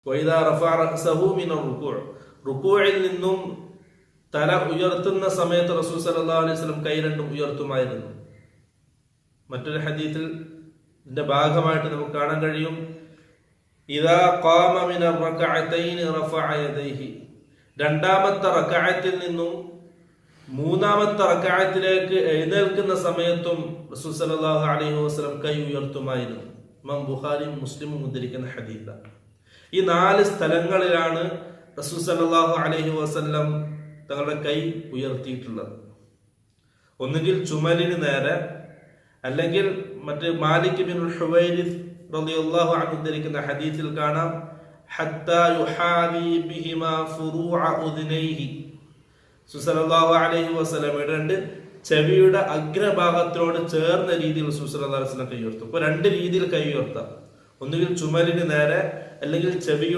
വഇദാ റഫഅ റഅസഹു മിനർ റുകൂഅ്, റുകൂഇൽ നിന്നും തല ഉയർത്തുന്ന സമയത്ത് റസൂൽ സല്ലല്ലാഹു അലൈഹി വസല്ലം കൈ രണ്ടും ഉയർത്തുമായിരുന്നു. മറ്റൊരു ഹദീസിൽ ഇതിന്റെ ഭാഗമായിട്ട് നമുക്ക് കാണാൻ കഴിയും, ഇദാ ഖാമ മിനർ റകഅതൈനി റഫഅ യദൈഹി, രണ്ടാമത്തെ റകഅത്തിൽ നിന്നും മൂന്നാമത്തെ റകഅത്തിലേക്ക് എഴുന്നേൽക്കുന്ന സമയത്തും റസൂൽ സല്ലല്ലാഹു അലൈഹി വസല്ലം കൈ ഉയർത്തുമായിരുന്നു. ഇമാം ബുഖാരിയും മുസ്ലിമും ഉദ്ധരിക്കുന്ന ഹദീസാണ്. ഈ 4 സ്ഥലങ്ങളിലാണ് റസൂൽ സല്ലല്ലാഹു അലൈഹി വസല്ലം തങ്ങളുടെ കൈ ഉയർത്തിയിട്ടുള്ളത്. ഒന്നുകിൽ ചുമലിന് നേരെ, അല്ലെങ്കിൽ മറ്റ് മാലിക് ബിൻ ഹുവൈരിസ് റളിയല്ലാഹു അൻഹു ഉദ്ധരിക്കുന്ന ഹദീസിൽ കാണാം, ഹത്താ യുഹാദി ബിഹിമാ ഫുറൂഅ ഉദ്നൈഹി, സല്ലല്ലാഹു അലൈഹി വസല്ലമയുടെ 2 ചെവിയുടെ അഗ്രഭാഗത്തോട് ചേർന്ന രീതിയിൽ റസൂൽ സല്ലല്ലാഹു അലൈഹി വസല്ലം കൈ ഉയർത്തും. അപ്പോൾ 2 രീതിയിൽ കൈ ഉയർത്താം. ഒന്നുകിൽ ചുമലിന് നേരെ, അല്ലെങ്കിൽ ചെവിയുടെ